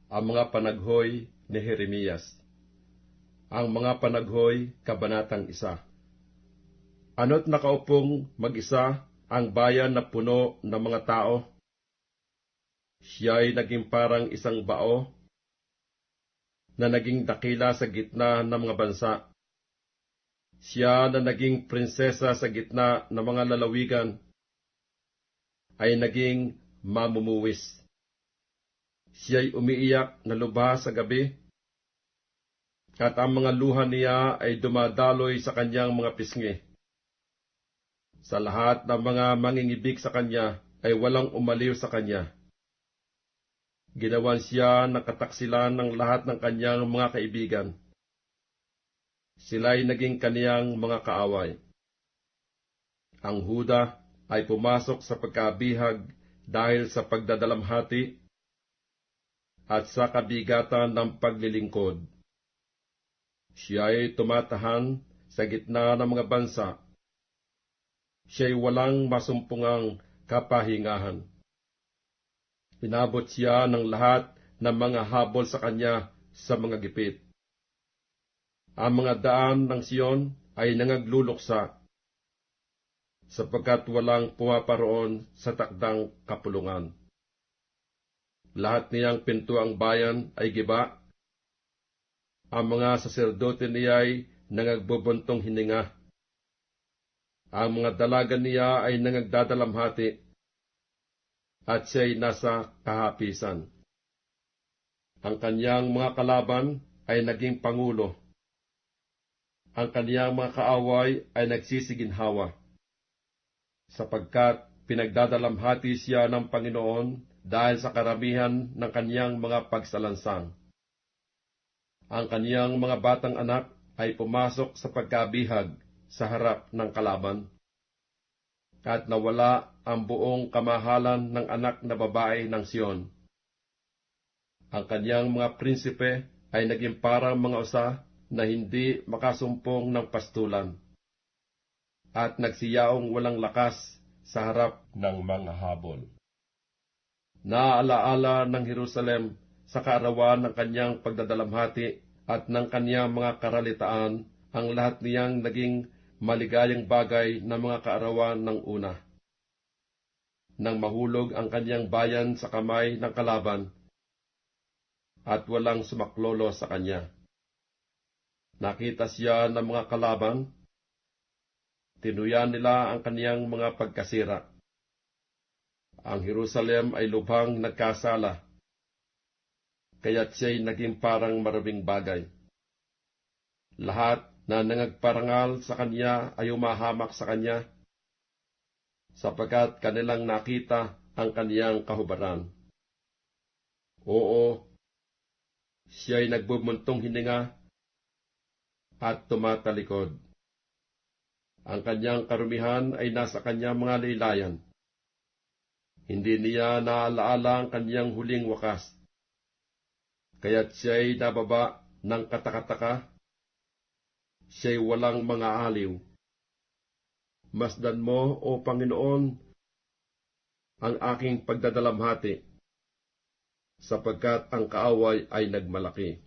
Ang mga panaghoy ni Jeremias. Ang mga panaghoy, kabanatang 1. Ano't nakaupong mag-isa ang bayan na puno ng mga tao? Siya'y naging parang isang bao na naging dakila sa gitna ng mga bansa. Siya na naging prinsesa sa gitna ng mga lalawigan ay naging mamumuwis. Siya'y umiiyak na lubha sa gabi, at ang mga luha niya ay dumadaloy sa kanyang mga pisngi. Sa lahat ng mga mangingibig sa kanya ay walang umaliw sa kanya. Ginawan siya ng kataksilan ng lahat ng kanyang mga kaibigan. Sila'y naging kaniyang mga kaaway. Ang Huda ay pumasok sa pagkabihag dahil sa pagdadalamhati at sa kabigatan ng paglilingkod. Siya'y tumatahan sa gitna ng mga bansa. Siya'y walang masumpungang kapahingahan. Pinabot siya ng lahat ng mga habol sa kanya sa mga gipit. Ang mga daan ng Siyon ay nangagluluksa, sapagkat walang pumaparoon sa takdang kapulungan. Lahat niyang pintuang bayan ay giba. Ang mga saserdote niya'y nangagbubuntong hininga. Ang mga dalaga niya ay nangagdadalamhati, at siya'y nasa kahapisan. Ang kanyang mga kalaban ay naging pangulo. Ang kanyang mga kaaway ay nagsisiginhawa, sapagkat pinagdadalamhati siya ng Panginoon dahil sa karamihan ng kanyang mga pagsalansang. Ang kanyang mga batang anak ay pumasok sa pagkabihag sa harap ng kalaban, at nawala ang buong kamahalan ng anak na babae ng Siyon. Ang kanyang mga prinsipe ay naging parang mga usa na hindi makasumpong ng pastulan, at nagsiyaong walang lakas sa harap ng mga habol. Naalaala ng Jerusalem sa kaarawan ng kanyang pagdadalamhati at ng kanyang mga karalitaan ang lahat niyang naging maligayang bagay na mga kaarawan ng una. Nang mahulog ang kanyang bayan sa kamay ng kalaban, at walang sumaklolo sa kanya. Nakita siya ng mga kalaban, tinuyan nila ang kaniyang mga pagkasira. Ang Jerusalem ay lubhang nagkasala, kaya't siya'y naging parang maraming bagay. Lahat na nangagparangal sa kanya ay umahamak sa kanya, sapagkat kanilang nakita ang kaniyang kahubaran. Oo, siya'y nagbubuntong hininga at tumatalikod. Ang kanyang karumihan ay nasa kanyang mga laylayan. Hindi niya naalaala ang kanyang huling wakas, kaya't siya'y nababa ng katakataka. Siya'y walang mga aliw. Masdan mo, O Panginoon, ang aking pagdadalamhati, sapagkat ang kaaway ay nagmalaki.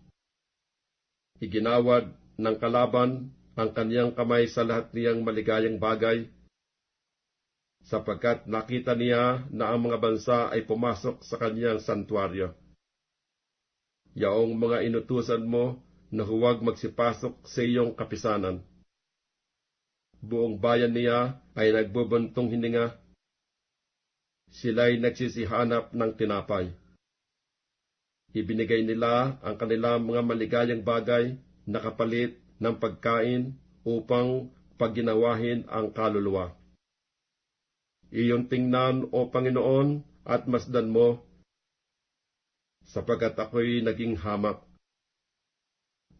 Iginawad ng kalaban ang kaniyang kamay sa lahat niyang maligayang bagay, sapagkat nakita niya na ang mga bansa ay pumasok sa kaniyang santuaryo. Yaong mga inutusan mo na huwag magsipasok sa iyong kapisanan. Buong bayan niya ay nagbubuntong hininga. Sila'y nagsisihanap ng tinapay. Ibinigay nila ang kanilang mga maligayang bagay na kapalit ng pagkain upang pagginawahin ang kaluluwa. Iyong tingnan, O Panginoon, at masdan mo, sapagkat ako'y naging hamak.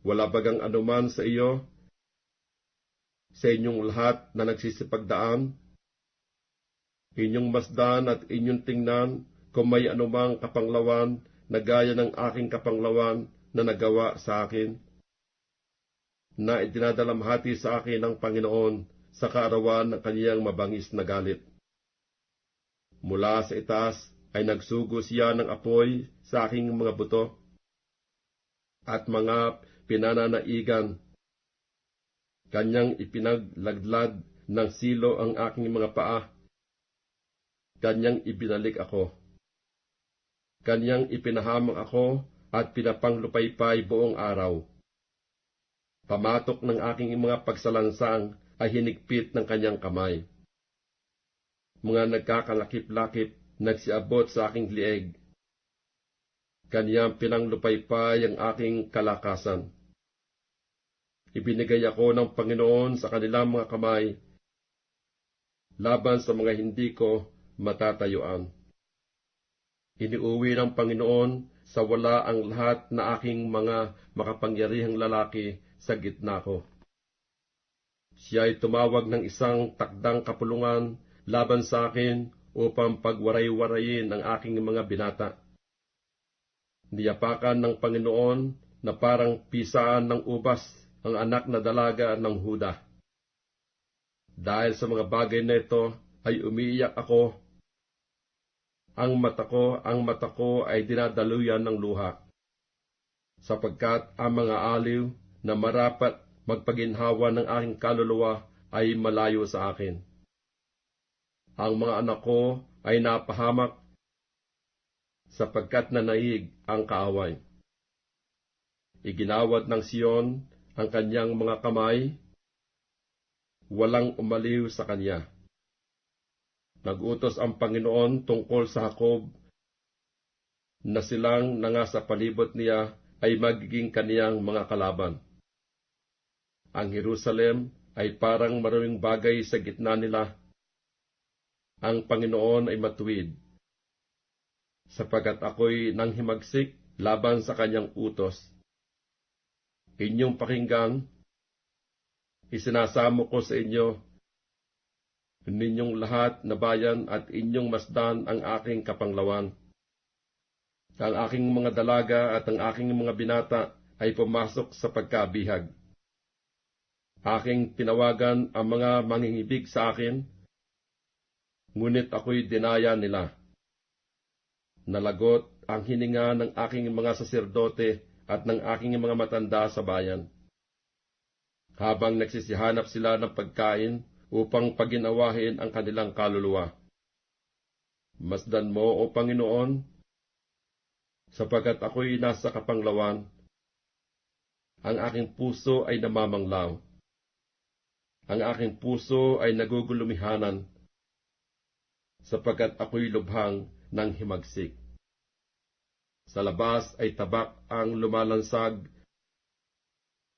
Wala bagang anuman sa iyo, sa inyong lahat na nagsisipagdaan? Inyong masdan at inyong tingnan kung may anumang kapanglawan na gaya ng aking kapanglawan na nagawa sa akin, na idinadalamhati sa akin ng Panginoon sa kaarawan ng kaniyang mabangis na galit. Mula sa itaas ay nagsugo siya ng apoy sa aking mga buto, at mga pinananaigan. Kanyang ipinaglaglag ng silo ang aking mga paa. Kanyang ibinalik ako. Kanyang ipinahamang ako at pinapanglupaypay buong araw. Pamatok ng aking mga pagsalansang ay hinigpit ng kanyang kamay. Mga nagkakalakip-lakip nagsiabot sa aking lieg. Kanyang pinanglupaypay ang aking kalakasan. Ibinigay ako ng Panginoon sa kanilang mga kamay, laban sa mga hindi ko matatayuan. Iniuwi ng Panginoon sa wala ang lahat na aking mga makapangyarihang lalaki sa gitna ko. Siya ay tumawag ng isang takdang kapulungan laban sa akin upang pagwaray-warayin ang aking mga binata. Niyapakan ng Panginoon na parang pisaan ng ubas ang anak na dalaga ng Huda. Dahil sa mga bagay na ito ay umiiyak ako. Ang mata ko ay dinadaluyan ng luha, sapagkat ang mga aliw na marapat magpaginhawa ng aking kaluluwa ay malayo sa akin. Ang mga anak ko ay napahamak, sapagkat nanaig ang kaaway. Iginawad ng Siyon ang kanyang mga kamay, walang umaliw sa kanya. Nagutos ang Panginoon tungkol sa Jacob na silang nangasa palibot niya ay magiging kaniyang mga kalaban. Ang Jerusalem ay parang maraming bagay sa gitna nila. Ang Panginoon ay matuwid, sapagkat ako'y nanghimagsik laban sa kanyang utos. Inyong pakinggan, isinasamo ko sa inyo, ninyong lahat na bayan at inyong masdan ang aking kapanglawan. Ang aking mga dalaga at ang aking mga binata ay pumasok sa pagkabihag. Aking tinawagan ang mga mangingibig sa akin, ngunit ako'y dinaya nila. Nalagot ang hininga ng aking mga saserdote at ng aking mga matanda sa bayan. Habang nagsisihanap sila ng pagkain upang paginawahin ang kanilang kaluluwa. Masdan mo, O Panginoon, sapagkat ako'y nasa kapanglawan. Ang aking puso ay namamanglaw. Ang aking puso ay nagugulumihanan, sapagkat ako'y lubhang ng himagsik. Sa labas ay tabak ang lumalansag,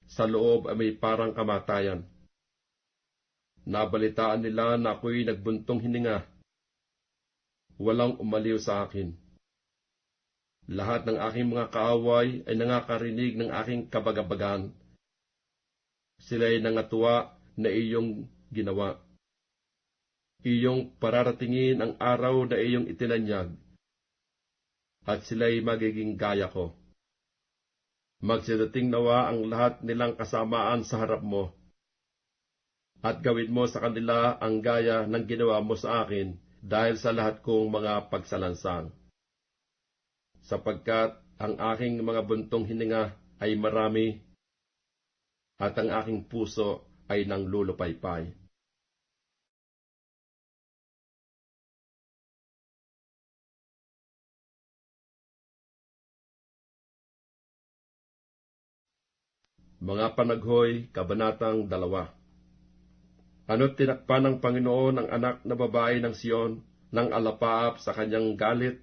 sa loob ay may parang kamatayan. Nabalitaan nila na ako'y nagbuntong hininga. Walang umaliw sa akin. Lahat ng aking mga kaaway ay nangakarinig ng aking kabagabagan. Sila'y nangatuwa na iyong ginawa. Iyong pararatingin ang araw na iyong itinanyag, at sila'y magiging gaya ko. Magsidating nawa ang lahat nilang kasamaan sa harap mo, at gawin mo sa kanila ang gaya ng ginawa mo sa akin dahil sa lahat kong mga pagsalansang. Sapagkat ang aking mga buntong hininga ay marami, at ang aking puso ay nanglulupaypay. Mga Panaghoy, Kabanatang 2. Ano't tinakpan ng Panginoon ang anak na babae ng Siyon ng alapaap sa kanyang galit?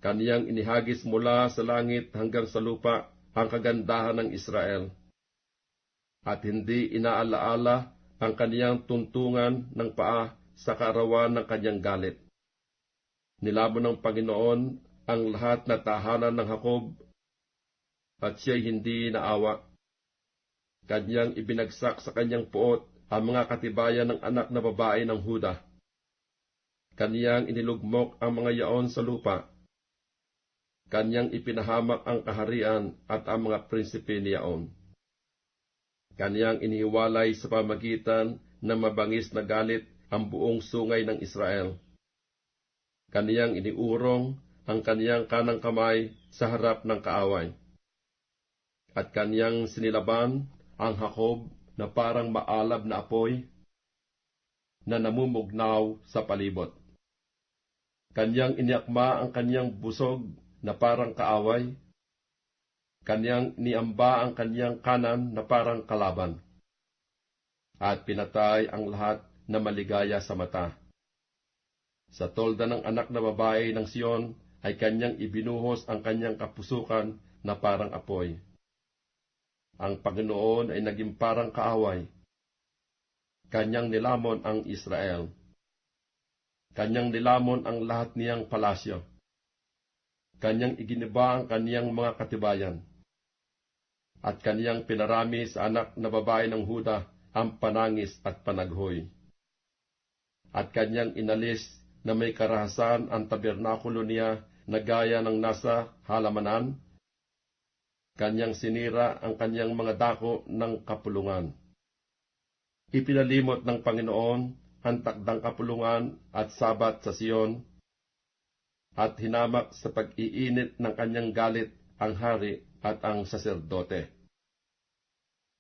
Kaniyang inihagis mula sa langit hanggang sa lupa ang kagandahan ng Israel, at hindi inaalaala ang kaniyang tuntungan ng paa sa kaarawan ng kanyang galit. Nilamon ng Panginoon ang lahat na tahanan ng Jacob, at siya'y hindi naawa. Kanyang ibinagsak sa kanyang puot ang mga katibayan ng anak na babae ng Huda. Kanyang inilugmok ang mga yaon sa lupa. Kanyang ipinahamak ang kaharian at ang mga prinsipe niyaon. Kanyang inihiwalay sa pamagitan ng mabangis na galit ang buong sungay ng Israel. Kanyang iniurong ang kanyang kanang kamay sa harap ng kaaway. at kanyang sinilaban ang Jacob na parang maalab na apoy na namumugnaw sa palibot. Kanyang iniakma ang kanyang busog na parang kaaway, kanyang niamba ang kanyang kanan na parang kalaban, at pinatay ang lahat na maligaya sa mata. Sa tolda ng anak na babae ng Sion ay kanyang ibinuhos ang kanyang kapusukan na parang apoy. Ang Panginoon ay naging parang kaaway. Kanyang nilamon ang Israel. Kanyang nilamon ang lahat niyang palasyo. Kanyang iginiba ang kaniyang mga katibayan. At kaniyang pinarami sa anak na babae ng Huda ang panangis at panaghoy. At kanyang inalis na may karahasan ang tabernakulo niya na gaya ng nasa halamanan. Kanyang sinira ang kanyang mga dako ng kapulungan. Ipinalimot ng Panginoon ang takdang kapulungan at sabat sa Sion, at hinamak sa pag-iinit ng kanyang galit ang hari at ang saserdote.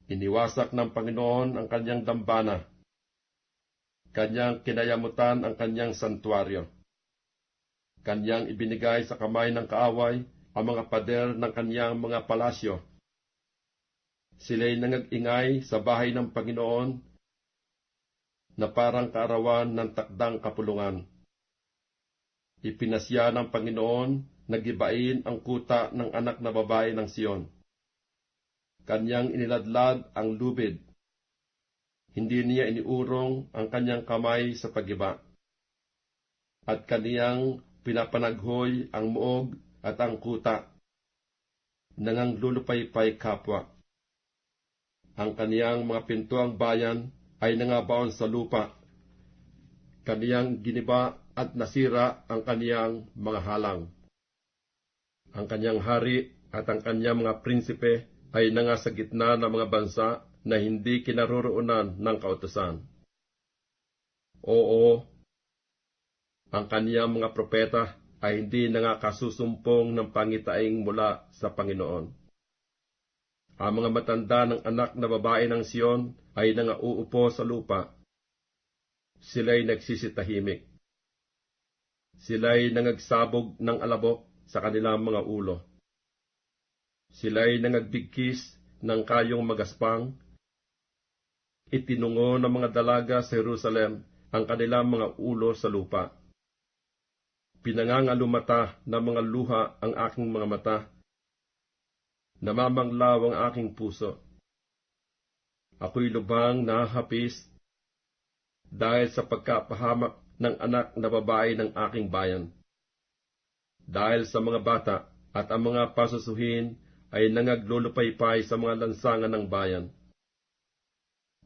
Iniwasak ng Panginoon ang kanyang dambana. Kanyang kinayamutan ang kanyang santuaryo. Kanyang ibinigay sa kamay ng kaaway ang mga pader ng kanyang mga palasyo. Sila'y nangag-ingay sa bahay ng Panginoon na parang kaarawan ng takdang kapulungan. Ipinasya ng Panginoon na gibain ang kuta ng anak na babae ng Sion. Kanyang iniladlad ang lubid. Hindi niya iniurong ang kanyang kamay sa pagiba. At kaniyang pinapanaghoy ang muog at ang kuta, nanganglulupaypay kapwa. Ang kaniyang mga pintuang bayan ay nangabaon sa lupa. Kaniyang giniba at nasira ang kaniyang mga halang. Ang kaniyang hari at ang kaniyang mga prinsipe ay nangasa gitna ng mga bansa na hindi kinaroroonan ng kautusan. Oo, ang kaniyang mga propeta ay hindi nangakasusumpong ng pangitaing mula sa Panginoon. Ang mga matanda ng anak na babae ng Sion ay nangauupo sa lupa. Sila'y nagsisitahimik. Sila'y nangagsabog ng alabok sa kanilang mga ulo. Sila'y nangagbigkis ng kayong magaspang. Itinungo ng mga dalaga sa Jerusalem ang kanilang mga ulo sa lupa. Pinangangalumata ng mga luha ang aking mga mata. Namamanglaw ang aking puso. Ako'y lubhang nahahapis dahil sa pagkapahamak ng anak na babae ng aking bayan. Dahil sa mga bata at ang mga pasusuhin ay nangaglulupaypay sa mga lansangan ng bayan.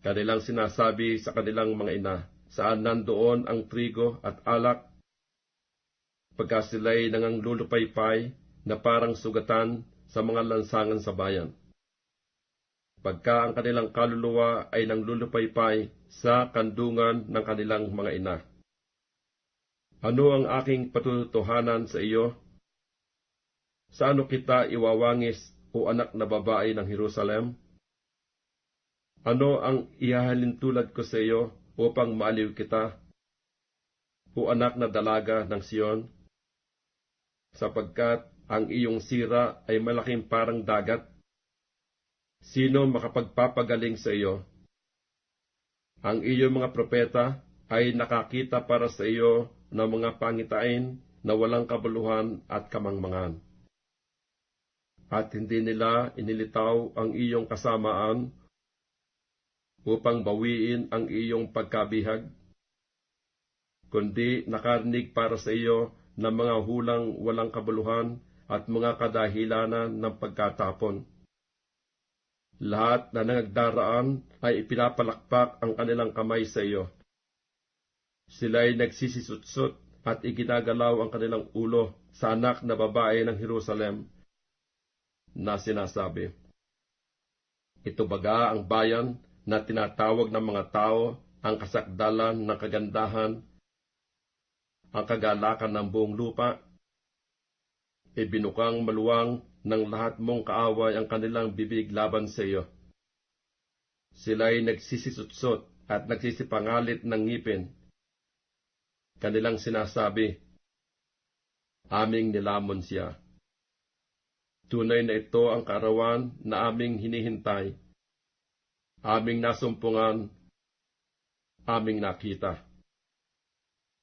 Kanilang sinasabi sa kanilang mga ina, saan nandoon ang trigo at alak, pagka sila'y nanganglulupaypay na parang sugatan sa mga lansangan sa bayan. Pagka ang kanilang kaluluwa ay nanglulupaypay sa kandungan ng kanilang mga ina. Ano ang aking patutuhanan sa iyo? Sa ano kita iwawangis, o anak na babae ng Jerusalem? Ano ang ihahalintulad ko sa iyo upang maaliw kita, o anak na dalaga ng Sion? Sapagkat ang iyong sira ay malaking parang dagat. Sino makapagpapagaling sa iyo? Ang iyong mga propeta ay nakakita para sa iyo ng mga pangitain na walang kabuluhan at kamangmangan. At hindi nila inilitaw ang iyong kasamaan upang bawiin ang iyong pagkabihag, kundi nakarinig para sa iyo ng mga hulang walang kabuluhan at mga kadahilanan ng pagkatapon. Lahat na nagdaraan ay ipinapalakpak ang kanilang kamay sa iyo. Sila'y nagsisisutsut at iginagalaw ang kanilang ulo sa anak na babae ng Jerusalem na sinasabi, ito baga ang bayan na tinatawag ng mga tao ang kasakdalan ng kagandahan, ang kagalakan ng buong lupa? Ibinukang maluwang ng lahat mong kaaway ang kanilang bibig laban sa iyo. Sila'y nagsisisutsot at nagsisipangalit ng ngipin. Kanilang sinasabi, aming nilamon siya. Tunay na ito ang kaarawan na aming hinihintay. Aming nasumpungan, aming nakita.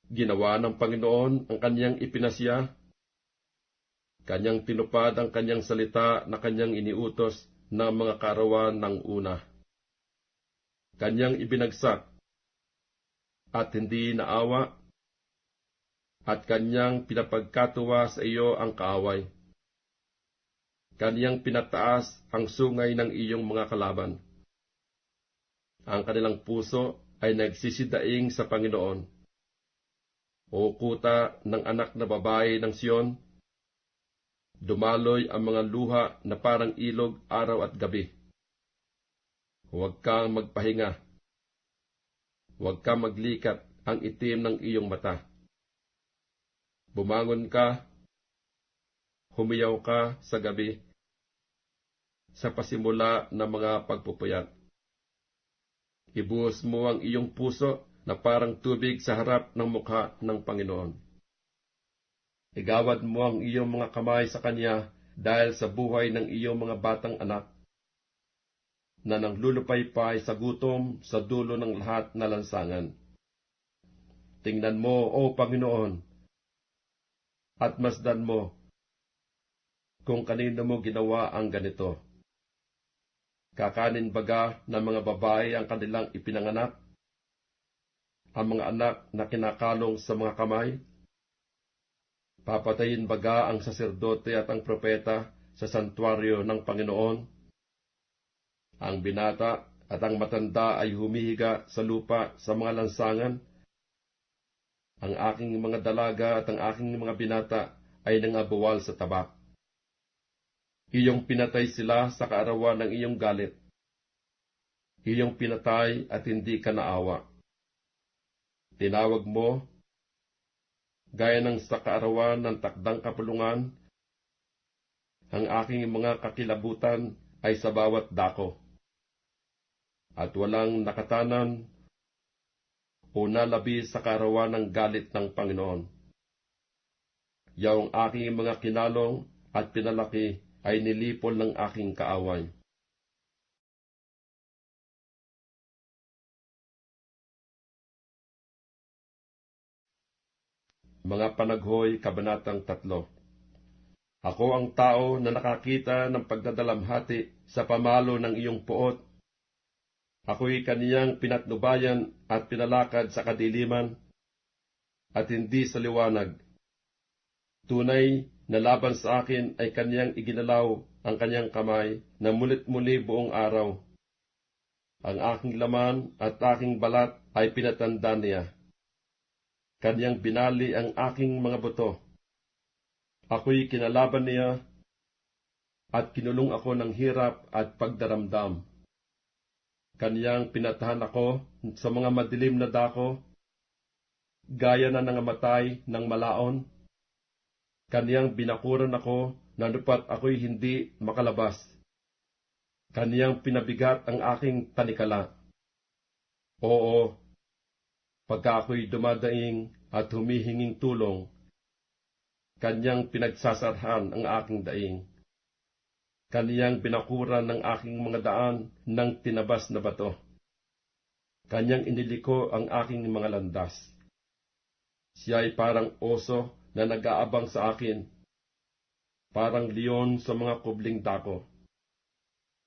Ginawa ng Panginoon ang kanyang ipinasya. Kanyang tinupad ang kanyang salita na kanyang iniutos ng mga kaarawan ng una. Kanyang ibinagsak at hindi naawa, at kanyang pinapagkatuwa sa iyo ang kaaway. Kanyang pinataas ang sungay ng iyong mga kalaban. Ang kanilang puso ay nagsisidaing sa Panginoon. O kuta ng anak na babae ng Siyon, dumaloy ang mga luha na parang ilog araw at gabi. Huwag kang magpahinga. Huwag kang maglikat ang itim ng iyong mata. Bumangon ka, humiyaw ka sa gabi, sa pasimula ng mga pagpupuyat. Ibuhos mo ang iyong puso na parang tubig sa harap ng mukha ng Panginoon. Igawad mo ang iyong mga kamay sa Kanya dahil sa buhay ng iyong mga batang anak, na nanglulupaypay sa gutom sa dulo ng lahat na lansangan. Tingnan mo, O Panginoon, at masdan mo kung kanino mo ginawa ang ganito. Kakanin baga ng mga babae ang kanilang ipinanganak, ang mga anak na kinakalong sa mga kamay? Papatayin baga ang saserdote at ang propeta sa santuaryo ng Panginoon? Ang binata at ang matanda ay humihiga sa lupa sa mga lansangan. Ang aking mga dalaga at ang aking mga binata ay nangabuwal sa tabak. Iyong pinatay sila sa kaarawan ng iyong galit. Iyong pinatay at hindi ka naawa. Tinawag mo, gaya ng sa kaarawan ng takdang kapulungan, ang aking mga kakilabutan ay sa bawat dako. At walang nakatanan o nalabi sa kaarawan ng galit ng Panginoon. Yaong aking mga kinalong at pinalaki ay nilipol ng aking kaaway. Mga Panaghoy, Kabanatang 3. Ako ang tao na nakakita ng pagdadalamhati sa pamalo ng iyong puot. Ako'y kaniyang pinatnubayan at pinalakad sa kadiliman, at hindi sa liwanag. Tunay na laban sa akin ay kaniyang iginalaw ang kanyang kamay na mulit-muli buong araw. Ang aking laman at aking balat ay pinatanda niya. Kaniyang binali ang aking mga buto. Ako'y kinalaban niya at kinulong ako ng hirap at pagdaramdam. Kaniyang pinatahan ako sa mga madilim na dako, gaya na nangamatay ng malaon. Kaniyang binakuran ako na lupat ako'y hindi makalabas. Kaniyang pinabigat ang aking tanikala. Oo, pagka ako'y dumadaing at humihinging tulong, kaniyang pinagsasarhan ang aking daing. Kaniyang binakuran ng aking mga daan ng tinabas na bato. Kaniyang iniliko ang aking mga landas. Siya ay parang oso na nag-aabang sa akin, parang leon sa mga kubling dako.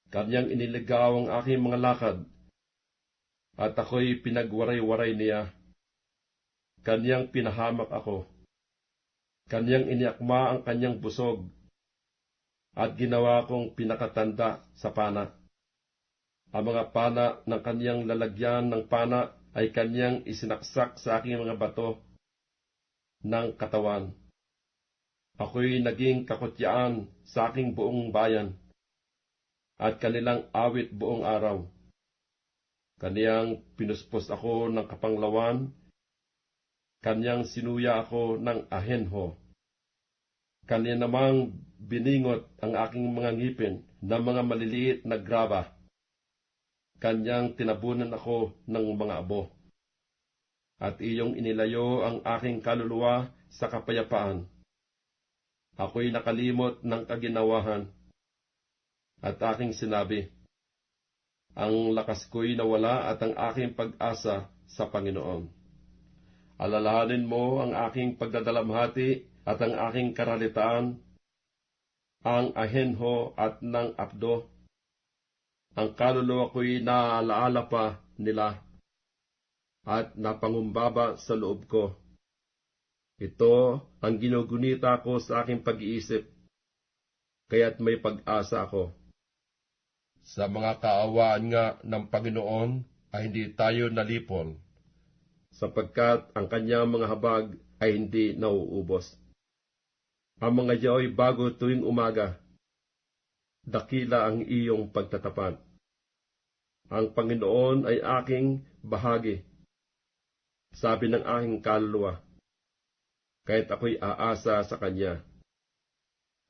Kaniyang iniligaw ang aking mga lakad, at ako'y pinagwaray-waray niya. Kaniyang pinahamak ako. Kaniyang iniakma ang kanyang busog, at ginawa kong pinakatanda sa pana. Ang mga pana ng kaniyang lalagyan ng pana ay kaniyang isinaksak sa aking mga bato ng katawan. Ako'y naging kakutyaan sa aking buong bayan, at kanilang awit buong araw. Kaniyang pinuspos ako ng kapanglawan, kaniyang sinuya ako ng ahenho. Kanya namang biningot ang aking mga ngipin na mga maliliit na graba. Kanyang tinabunan ako ng mga abo. At iyong inilayo ang aking kaluluwa sa kapayapaan. Ako'y nakalimot ng kaginawahan. At aking sinabi, ang lakas ko'y nawala at ang aking pag-asa sa Panginoon. Alalahanin mo ang aking pagdadalamhati at ang aking karalitaan, ang ahenho at ng apdo. Ang kaluluwa ko'y naaalaala pa nila at napangumbaba sa loob ko. Ito ang ginugunita ko sa aking pag-iisip, kaya't may pag-asa ako. Sa mga kaawaan nga ng Panginoon ay hindi tayo nalipol, sapagkat ang kanyang mga habag ay hindi nauubos. Ang mga yao'y bago tuwing umaga, dakila ang iyong pagtatapat. Ang Panginoon ay aking bahagi, sabi ng aking kaluluwa, kahit ako'y aasa sa Kanya.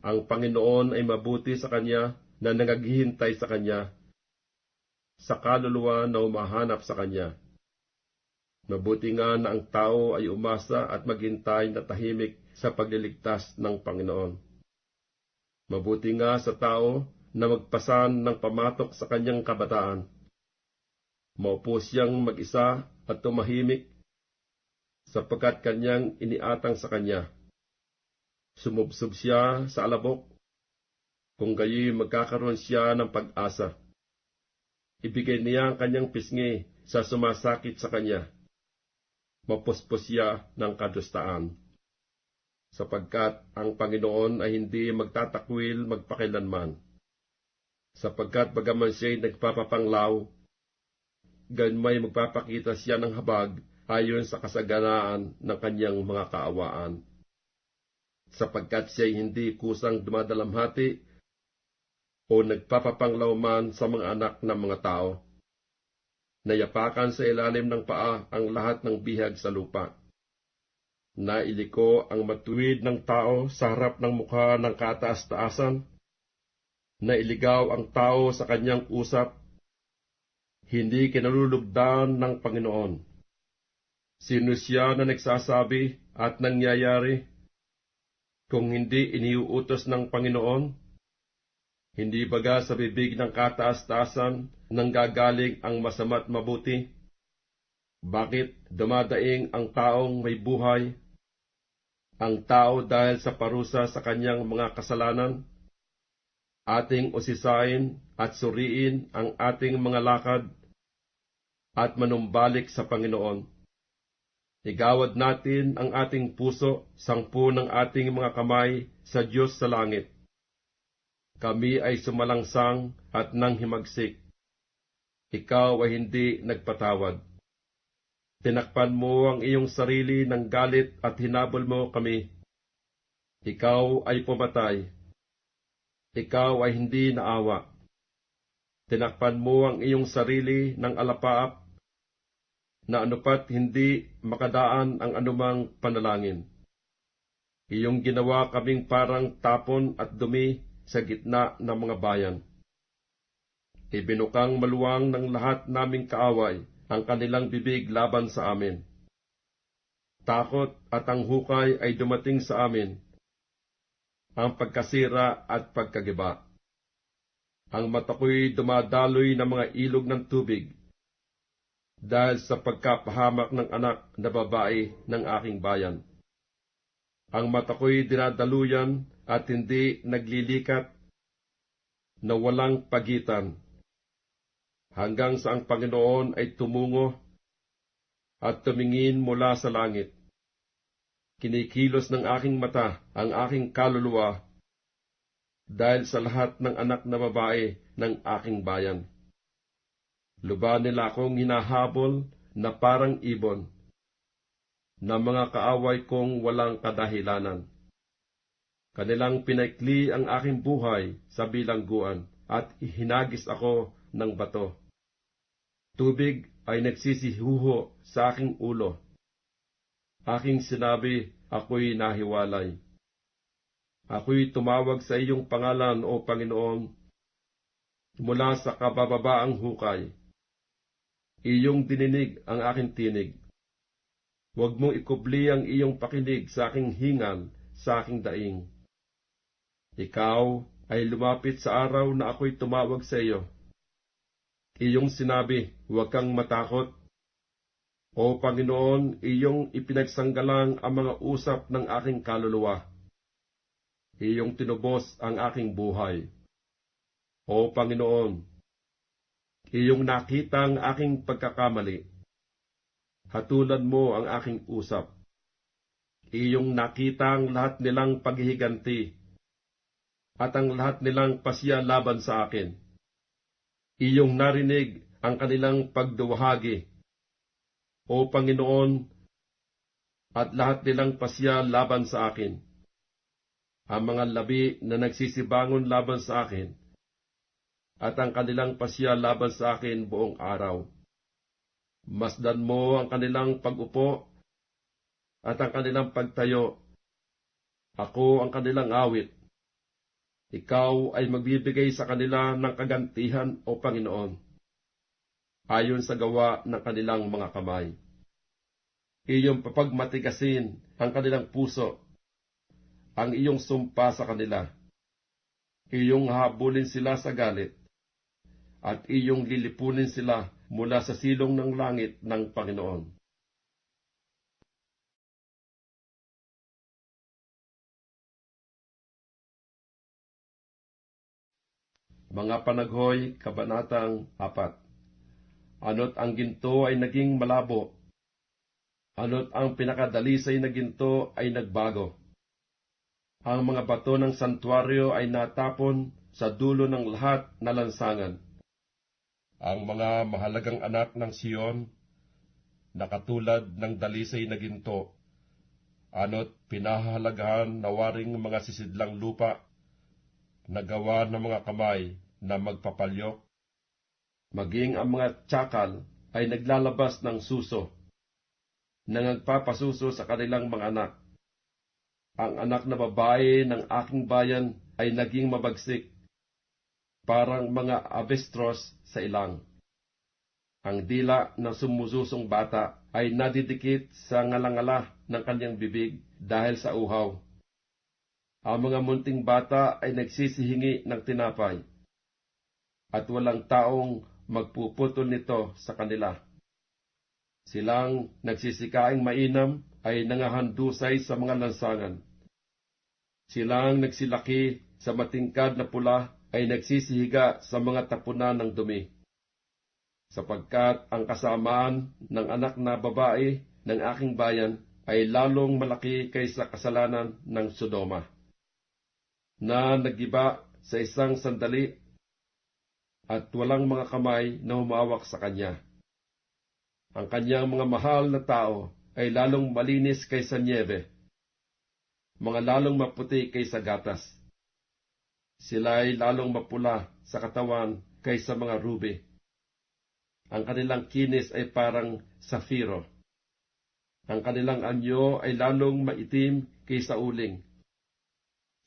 Ang Panginoon ay mabuti sa kanya na nangaghihintay sa Kanya, sa kaluluwa na umahanap sa Kanya. Mabuti nga na ang tao ay umasa at maghintay na tahimik sa pagliligtas ng Panginoon. Mabuti nga sa tao na magpasan ng pamatok sa kanyang kabataan. Maupo siyang mag-isa at tumahimik, sapagkat kanyang iniatang sa Kanya. Sumubsob siya sa alabok, kung gayoy magkakaroon siya ng pag-asa. Ibigay niya ang kanyang pisngi sa sumasakit sa kanya. Mapuspos siya ng kadustaan. Sapagkat ang Panginoon ay hindi magtatakwil magpakilanman. Sapagkat bagaman siya'y nagpapapanglaw, gayon may magpapakita siya ng habag ayon sa kasaganaan ng kanyang mga kaawaan. Sapagkat siya'y hindi kusang dumadalamhati o nagpapapanglaw man sa mga anak ng mga tao. Nayapakan sa ilalim ng paa ang lahat ng bihag sa lupa. Nailiko ang matuwid ng tao sa harap ng mukha ng kataas-taasan. Nailigaw ang tao sa kanyang usap. Hindi kinalulugdan ng Panginoon. Sino siya na nagsasabi at nangyayari? Kung hindi iniuutos ng Panginoon, hindi baga sa bibig ng kataas-taasan nanggagaling ang masama't mabuti? Bakit dumadaing ang taong may buhay, ang tao dahil sa parusa sa kanyang mga kasalanan? Ating usisain at suriin ang ating mga lakad at manumbalik sa Panginoon. Igawad natin ang ating puso, sangpo ng ating mga kamay sa Diyos sa langit. Kami ay sumalangsang at nanghimagsik. Ikaw ay hindi nagpatawad. Tinakpan mo ang iyong sarili ng galit at hinabol mo kami. Ikaw ay pumatay. Ikaw ay hindi naawa. Tinakpan mo ang iyong sarili ng alapaap, na anupat hindi makadaan ang anumang panalangin. Iyong ginawa kaming parang tapon at dumi sa gitna ng mga bayan. Ibinukang maluwang ng lahat naming kaaway ang kanilang bibig laban sa amin. Takot at ang hukay ay dumating sa amin, ang pagkasira at pagkagiba. Ang mata ko'y dumadaloy ng mga ilog ng tubig, dahil sa pagkapahamak ng anak na babae ng aking bayan. Ang mata ko'y dinadaluyan at hindi naglilikat, na walang pagitan, hanggang sa ang Panginoon ay tumungo at tumingin mula sa langit. Kinikilos ng aking mata ang aking kaluluwa dahil sa lahat ng anak na babae ng aking bayan. Luba nila akong hinahabol na parang ibon, na mga kaaway kong walang kadahilanan. Kanilang pinaikli ang aking buhay sa bilangguan at hinagis ako ng bato. Tubig ay nagsisihuho sa aking ulo. Aking sinabi, ako'y nahiwalay. Ako'y tumawag sa iyong pangalan, O Panginoon, mula sa kabababaang hukay. Iyong dininig ang aking tinig. Huwag mong ikubli ang iyong pakinig sa aking hingal, sa aking daing. Ikaw ay lumapit sa araw na ako'y tumawag sa iyo. Iyong sinabi, huwag kang matakot. O Panginoon, iyong ipinagsanggalang ang mga usap ng aking kaluluwa. Iyong tinubos ang aking buhay. O Panginoon, iyong nakita ang aking pagkakamali. Hatulan mo ang aking usap. Iyong nakita ang lahat nilang paghihiganti at ang lahat nilang pasya laban sa akin. Iyong narinig ang kanilang pagduwahagi, O Panginoon, at lahat nilang pasya laban sa akin. Ang mga labi na nagsisibangon laban sa akin, at ang kanilang pasya laban sa akin buong araw. Masdan mo ang kanilang pag-upo at ang kanilang pagtayo. Ako ang kanilang awit. Ikaw ay magbibigay sa kanila ng kagantihan, O Panginoon, ayon sa gawa ng kanilang mga kamay. Iyong papagmatigasin ang kanilang puso, ang iyong sumpa sa kanila. Iyong habulin sila sa galit, at iyong lilipunin sila mula sa silong ng langit ng Panginoon. Mga Panaghoy, Kabanatang 4. Ano't ang ginto ay naging malabo, ano't ang pinakadalisay na ginto ay nagbago. Ang mga bato ng santuaryo ay natapon sa dulo ng lahat na lansangan. Ang mga mahalagang anak ng Siyon, na katulad ng dalisay na ginto, ano't pinahahalagahan na waring mga sisidlang lupa, na gawa ng mga kamay na magpapalyok. Maging ang mga tsakal ay naglalabas ng suso, na nagpapasuso sa kanilang mga anak. Ang anak na babae ng aking bayan ay naging mabagsik, parang mga abestros sa ilang. Ang dila ng sumususong bata ay nadidikit sa ngalangala ng kanyang bibig dahil sa uhaw. Ang mga munting bata ay nagsisihingi ng tinapay, at walang taong magpuputol nito sa kanila. Silang nagsisikaing mainam ay nangahandusay sa mga lansangan. Silang nagsilaki sa matingkad na pula ay nagsisihiga sa mga tapunan ng dumi. Sapagkat ang kasamaan ng anak na babae ng aking bayan ay lalong malaki kaysa kasalanan ng Sodoma, na nagiba sa isang sandali at walang mga kamay na humawak sa kanya. Ang kanyang mga mahal na tao ay lalong malinis kaysa niebe, mga lalong maputi kaysa gatas. Sila ay lalong mapula sa katawan kaysa mga ruby. Ang kanilang kinis ay parang safiro. Ang kanilang anyo ay lalong maitim kaysa uling.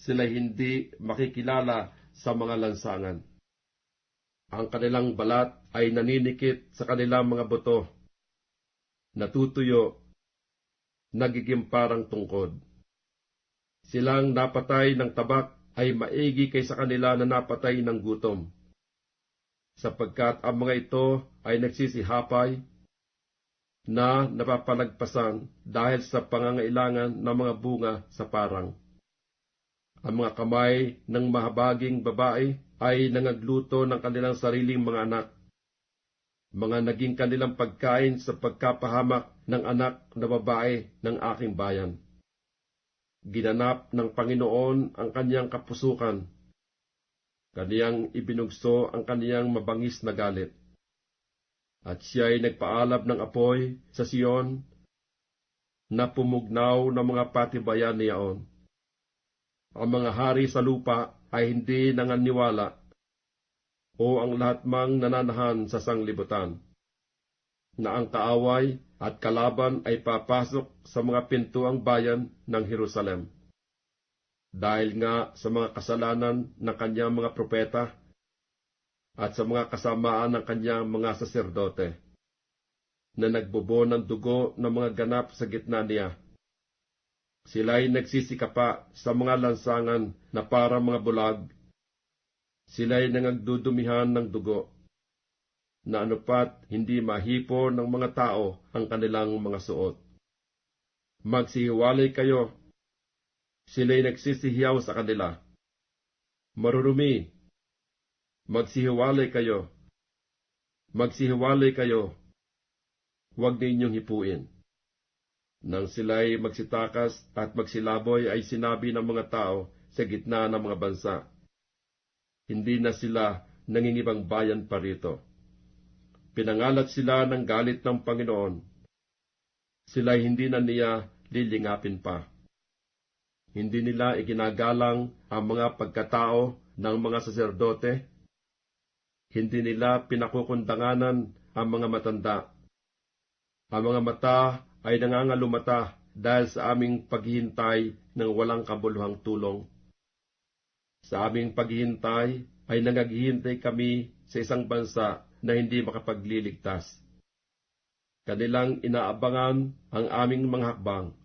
Sila hindi makikilala sa mga lansangan. Ang kanilang balat ay naninikit sa kanilang mga buto, natutuyo, nagiging parang tungkod. Silang napatay ng tabak ay maigi kaysa kanila na napatay ng gutom, sapagkat ang mga ito ay nagsisihapay na napapalagpasan dahil sa pangangailangan ng mga bunga sa parang. Ang mga kamay ng mahabaging babae ay nangagluto ng kanilang sariling mga anak, mga naging kanilang pagkain sa pagkapahamak ng anak na babae ng aking bayan. Ginanap ng Panginoon ang kanyang kapusukan, kaniyang ibinugso ang kaniyang mabangis na galit. At siya ay nagpaalab ng apoy sa Siyon, na pumugnaw ng mga patibayan niyaon. Ang mga hari sa lupa ay hindi nanganiwala, o ang lahat mang nananahan sa sanglibutan, na ang kaaway at kalaban ay papasok sa mga pintuang bayan ng Jerusalem. dahil nga sa mga kasalanan ng kanyang mga propeta at sa mga kasamaan ng kanyang mga saserdote, na nagbubo ng dugo ng mga ganap sa gitna niya. Sila'y nagsisikapa sa mga lansangan na para mga bulag. Sila'y nangagdudumihan ng dugo, na anupat hindi mahipo ng mga tao ang kanilang mga suot. Magsihiwalay kayo. Sila'y nagsisihiyaw sa kanila. Marurumi. Magsihiwalay kayo. Magsihiwalay kayo. Huwag ninyong hipuin. Nang sila'y magsitakas at magsilaboy ay sinabi ng mga tao sa gitna ng mga bansa, hindi na sila nangingibang bayan pa rito. Pinangalat sila ng galit ng Panginoon. Sila'y hindi na niya lilingapin pa. Hindi nila iginagalang ang mga pagkatao ng mga saserdote. Hindi nila pinakukundanganan ang mga matanda. Ang mga mata ay nangangalumata dahil sa aming paghihintay ng walang kabuluhang tulong. Sa aming paghihintay ay nangaghihintay kami sa isang bansa na hindi makapagliligtas. Kanilang inaabangan ang aming mga hakbang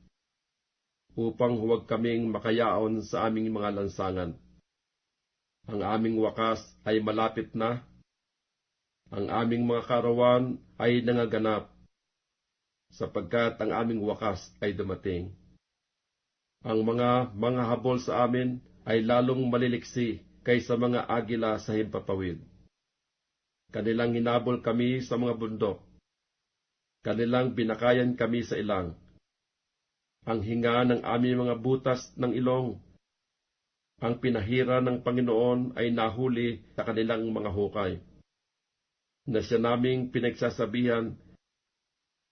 upang huwag kaming makayaon sa aming mga lansangan. Ang aming wakas ay malapit na. Ang aming mga karawan ay nangaganap, sapagkat ang aming wakas ay dumating. Ang mga habol sa amin ay lalong maliliksi kaysa mga agila sa himpapawid. Kanilang hinabol kami sa mga bundok. Kanilang binakayan kami sa ilang. Ang hinga ng aming mga butas ng ilong, ang pinahira ng Panginoon ay nahuli sa kanilang mga hukay, na siya naming pinagsasabihan,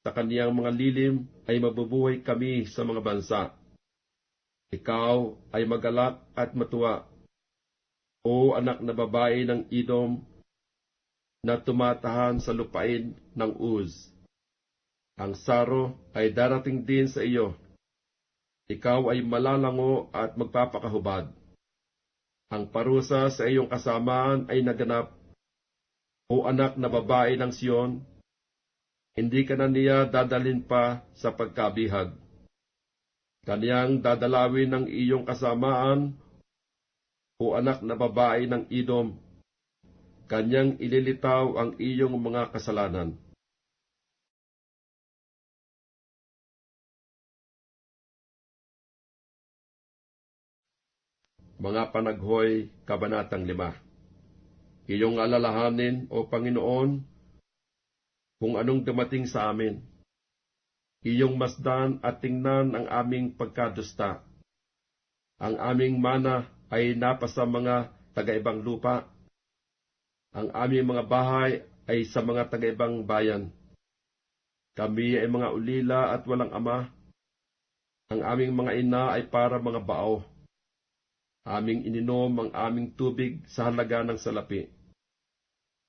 sa kaniyang mga lilim ay mabubuhay kami sa mga bansa. Ikaw ay magalak at matuwa, o anak na babae ng Edom, na tumatahan sa lupain ng Uz. Ang saro ay darating din sa iyo. Ikaw ay malalango at magpapakahubad. Ang parusa sa iyong kasamaan ay naganap, o anak na babae ng Sion. Hindi ka na niya dadalhin pa sa pagkabihag. Kaniyang dadalawin ng iyong kasamaan, o anak na babae ng Edom. Kanyang ililitaw ang iyong mga kasalanan. Mga Panaghoy, Kabanatang 5. Iyong alalahanin, O Panginoon, kung anong dumating sa amin. Iyong masdan at tingnan ang aming pagkadusta. Ang aming mana ay napasa mga taga-ibang lupa. Ang aming mga bahay ay sa mga taga-ibang bayan. Kami ay mga ulila at walang ama. Ang aming mga ina ay para mga bao. Aming ininom ang aming tubig sa halaga ng salapi.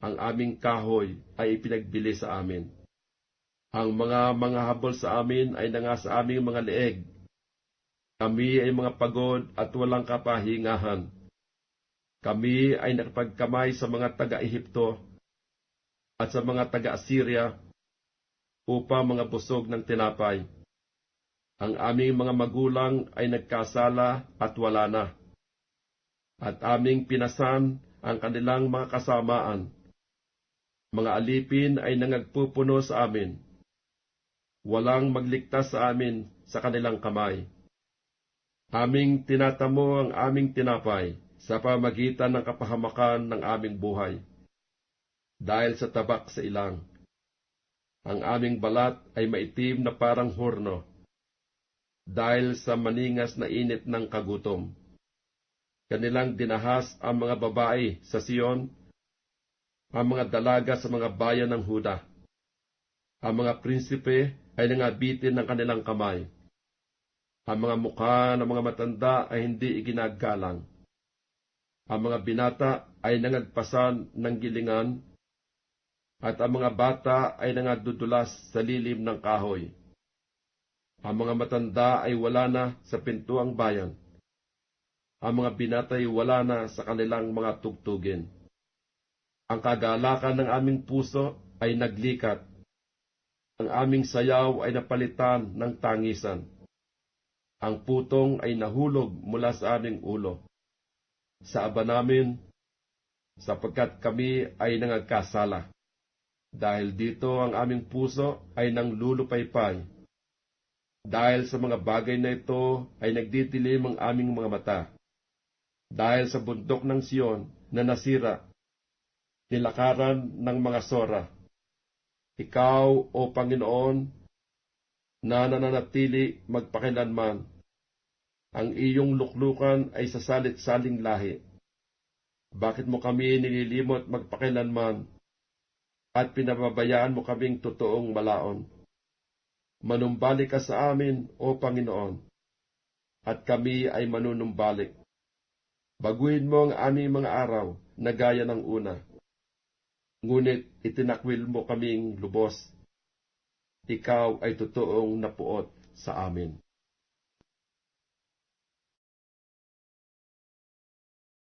Ang aming kahoy ay ipinagbili sa amin. Ang mga habol sa amin ay nanga sa aming mga leeg. Kami ay mga pagod at walang kapahingahan. Kami ay nakapagkamay sa mga taga-Ehipto at sa mga taga-Assyria upang mga busog ng tinapay. Ang aming mga magulang ay nagkasala at wala na. At aming pinasan ang kanilang mga kasamaan. Mga alipin ay nangagpupuno sa amin. Walang magligtas sa amin sa kanilang kamay. Aming tinatamo ang aming tinapay sa pamagitan ng kapahamakan ng aming buhay. Dahil sa tabak sa ilang, ang aming balat ay maitim na parang horno. Dahil sa maningas na init ng kagutom. Kanilang dinahas ang mga babae sa Sion, ang mga dalaga sa mga bayan ng Huda. Ang mga prinsipe ay nangabitin ng kanilang kamay. Ang mga mukha ng mga matanda ay hindi iginagalang. Ang mga binata ay nangagpasan ng gilingan, at ang mga bata ay nangadudulas sa lilim ng kahoy. Ang mga matanda ay wala na sa pintuang bayan. ang mga binatay wala na sa kanilang mga tugtugin. Ang kagalakan ng aming puso ay naglikat. Ang aming sayaw ay napalitan ng tangisan. Ang putong ay nahulog mula sa aming ulo. Sa aba namin, sapagkat kami ay nangagkasala. Dahil dito ang aming puso ay nanglulupaypay. Dahil sa mga bagay na ito ay nagdidilim ang aming mga mata. Dahil sa bundok ng Siyon na nasira, nilakaran ng mga sora. Ikaw, O Panginoon, na nananatili magpakilanman, ang iyong luklukan ay sa salit-saling lahi. Bakit mo kami nililimot magpakilanman at pinababayaan mo kaming totoong malaon? Manumbalik ka sa amin, O Panginoon, at kami ay manunumbalik. Baguhin mo ang aming mga araw na gaya ng una. Ngunit itinakwil mo kaming lubos. Ikaw ay totoong napuot sa amin.